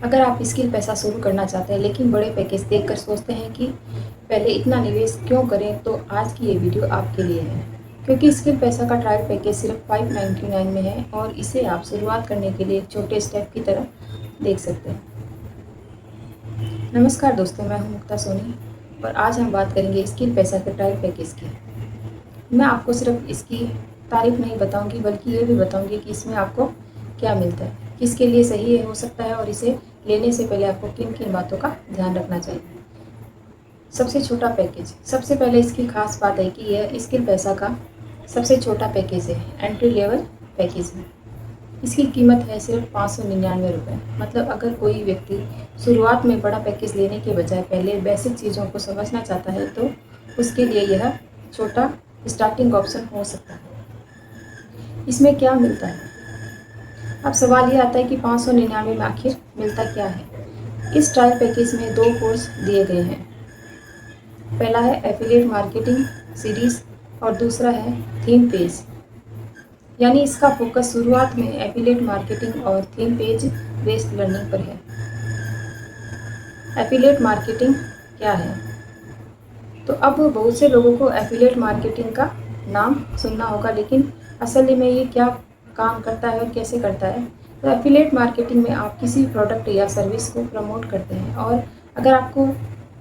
अगर आप स्किल पैसा शुरू करना चाहते हैं लेकिन बड़े पैकेज देखकर सोचते हैं कि पहले इतना निवेश क्यों करें, तो आज की ये वीडियो आपके लिए है। क्योंकि स्किल पैसा का ट्रायल पैकेज सिर्फ 599 में है और इसे आप शुरुआत करने के लिए एक छोटे स्टेप की तरह देख सकते हैं। नमस्कार दोस्तों, मैं हूं मुक्ता सोनी और आज हम बात करेंगे स्किल पैसा के ट्रायल पैकेज की। मैं आपको सिर्फ इसकी तारीफ नहीं बताऊंगी, बल्कि ये भी बताऊंगी कि इसमें आपको क्या मिलता है, किसके लिए सही हो सकता है और इसे लेने से पहले आपको किन किन बातों का ध्यान रखना चाहिए। सबसे छोटा पैकेज। सबसे पहले इसकी खास बात है कि यह स्किल पैसा का सबसे छोटा पैकेज है, एंट्री लेवल पैकेज है। इसकी कीमत है सिर्फ 599 रुपये। मतलब अगर कोई व्यक्ति शुरुआत में बड़ा पैकेज लेने के बजाय पहले बेसिक चीज़ों को समझना चाहता है तो उसके लिए यह छोटा स्टार्टिंग ऑप्शन हो सकता है। इसमें क्या मिलता है? अब सवाल ये आता है कि 599 में आखिर मिलता क्या है। इस ट्रायल पैकेज में 2 कोर्स दिए गए हैं। पहला है एफिलिएट मार्केटिंग सीरीज और दूसरा है थीम पेज। यानी इसका फोकस शुरुआत में एफिलिएट मार्केटिंग और थीम पेज बेस्ड लर्निंग पर है। एफिलिएट मार्केटिंग क्या है? तो अब बहुत से लोगों को एफिलिएट मार्केटिंग का नाम सुनना होगा, लेकिन असल में ये क्या काम करता है और कैसे करता है। तो एफिलिएट मार्केटिंग में आप किसी प्रोडक्ट या सर्विस को प्रमोट करते हैं और अगर आपको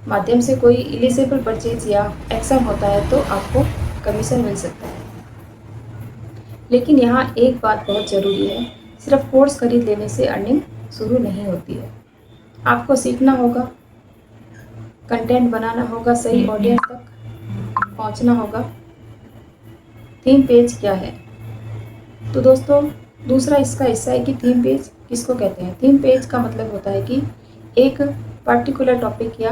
माध्यम से कोई इलिजिबल परचेज या एक्शन होता है तो आपको कमीशन मिल सकता है। लेकिन यहाँ एक बात बहुत ज़रूरी है, सिर्फ कोर्स खरीद लेने से अर्निंग शुरू नहीं होती है। आपको सीखना होगा, कंटेंट बनाना होगा, सही ऑडियंस तक पहुँचना होगा। थीम पेज क्या है? तो दोस्तों, दूसरा इसका हिस्सा है कि थीम पेज किसको कहते हैं। थीम पेज का मतलब होता है कि एक पर्टिकुलर टॉपिक या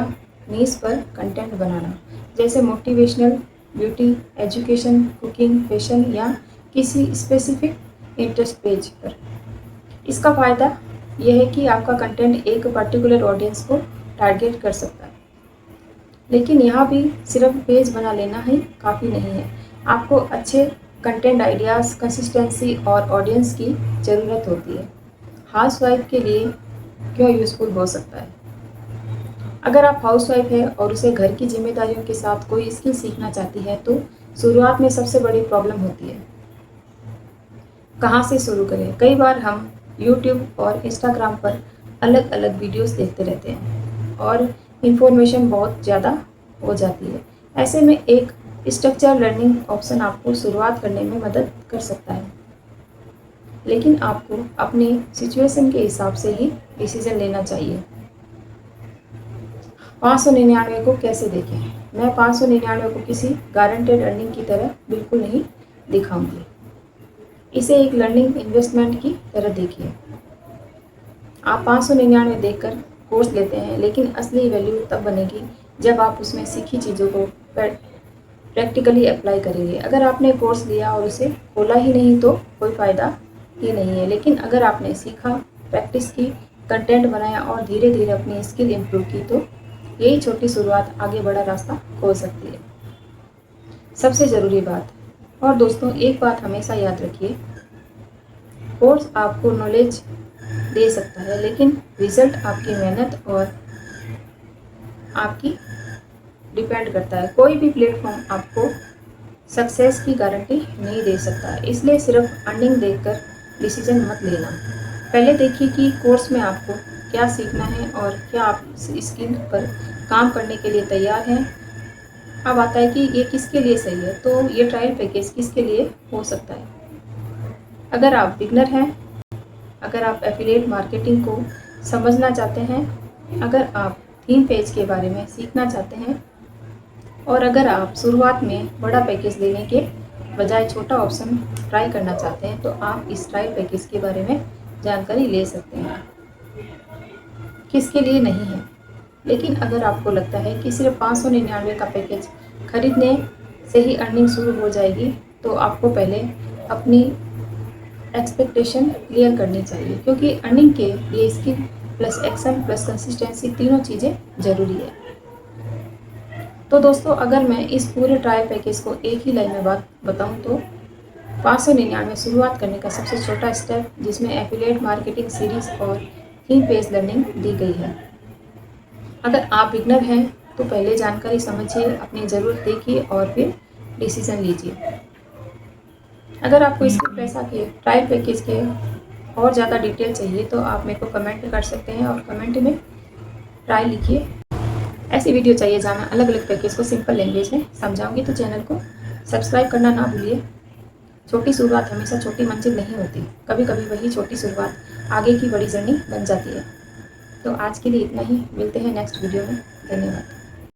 नीश पर कंटेंट बनाना, जैसे motivational, beauty, education, cooking, fashion या किसी स्पेसिफिक इंटरेस्ट पेज पर। इसका फ़ायदा यह है कि आपका कंटेंट एक पर्टिकुलर ऑडियंस को टारगेट कर सकता है। लेकिन यहाँ भी सिर्फ पेज बना लेना ही काफ़ी नहीं है। आपको अच्छे कंटेंट आइडियाज़, कंसिस्टेंसी और ऑडियंस की ज़रूरत होती है। हाउसवाइफ के लिए क्यों यूज़फुल हो सकता है? अगर आप हाउसवाइफ हैं और उसे घर की जिम्मेदारियों के साथ कोई स्किल सीखना चाहती है तो शुरुआत में सबसे बड़ी प्रॉब्लम होती है, कहाँ से शुरू करें। कई बार हम यूट्यूब और इंस्टाग्राम पर अलग अलग वीडियोस देखते रहते हैं और इन्फॉर्मेशन बहुत ज़्यादा हो जाती है। ऐसे में एक स्ट्रक्चर लर्निंग ऑप्शन आपको शुरुआत करने में मदद कर सकता है, लेकिन आपको अपनी सिचुएशन के हिसाब से ही डिसीजन लेना चाहिए। 599 को कैसे देखें? मैं 599 को किसी गारंटेड अर्निंग की तरह बिल्कुल नहीं दिखाऊंगी। इसे एक लर्निंग इन्वेस्टमेंट की तरह देखिए। आप 599 देखकर कोर्स लेते हैं, लेकिन असली वैल्यू तब बनेगी जब आप उसमें सीखी चीज़ों को प्रैक्टिकली अप्लाई करेंगे। अगर आपने कोर्स लिया और उसे खोला ही नहीं तो कोई फ़ायदा ही नहीं है, लेकिन अगर आपने सीखा, प्रैक्टिस की, कंटेंट बनाया और धीरे धीरे अपनी स्किल इम्प्रूव की तो यही छोटी शुरुआत आगे बड़ा रास्ता खोल सकती है। सबसे ज़रूरी बात, और दोस्तों एक बात हमेशा याद रखिए, कोर्स आपको नॉलेज दे सकता है, लेकिन रिजल्ट आपकी मेहनत और आपकी डिपेंड करता है। कोई भी प्लेटफॉर्म आपको सक्सेस की गारंटी नहीं दे सकता, इसलिए सिर्फ अर्निंग देखकर डिसीजन मत लेना। पहले देखिए कि कोर्स में आपको क्या सीखना है और क्या आप इस स्किल पर काम करने के लिए तैयार हैं। अब आता है कि ये किसके लिए सही है। तो ये ट्रायल पैकेज किसके लिए हो सकता है? अगर आप बिगनर हैं, अगर आप एफिलिएट मार्केटिंग को समझना चाहते हैं, अगर आप थीम पेज के बारे में सीखना चाहते हैं और अगर आप शुरुआत में बड़ा पैकेज लेने के बजाय छोटा ऑप्शन ट्राई करना चाहते हैं, तो आप इस ट्रायल पैकेज के बारे में जानकारी ले सकते हैं। किसके लिए नहीं है? लेकिन अगर आपको लगता है कि सिर्फ 599 का पैकेज खरीदने से ही अर्निंग शुरू हो जाएगी, तो आपको पहले अपनी एक्सपेक्टेशन क्लियर करनी चाहिए, क्योंकि अर्निंग के लिए skill plus action plus consistency तीनों चीज़ें ज़रूरी है। तो दोस्तों, अगर मैं इस पूरे ट्रायल पैकेज को एक ही लाइन में बात बताऊं तो 599 शुरुआत करने का सबसे छोटा स्टेप, जिसमें एफिलिएट मार्केटिंग सीरीज और थीम बेस्ड लर्निंग दी गई है। अगर आप बिगनर हैं तो पहले जानकारी समझिए, अपनी ज़रूरत देखिए और फिर डिसीज़न लीजिए। अगर आपको इसके पैसा के ट्रायल पैकेज के और ज़्यादा डिटेल चाहिए तो आप मेरे को कमेंट कर सकते हैं और कमेंट में ट्रायल लिखिए। ऐसी वीडियो चाहिए जहाँ मैं अलग अलग पैकेज को सिंपल लैंग्वेज में समझाऊंगी, तो चैनल को सब्सक्राइब करना ना भूलिए। छोटी शुरुआत हमेशा छोटी मंजिल नहीं होती, कभी कभी वही छोटी शुरुआत आगे की बड़ी जर्नी बन जाती है। तो आज के लिए इतना ही, मिलते हैं नेक्स्ट वीडियो में। धन्यवाद।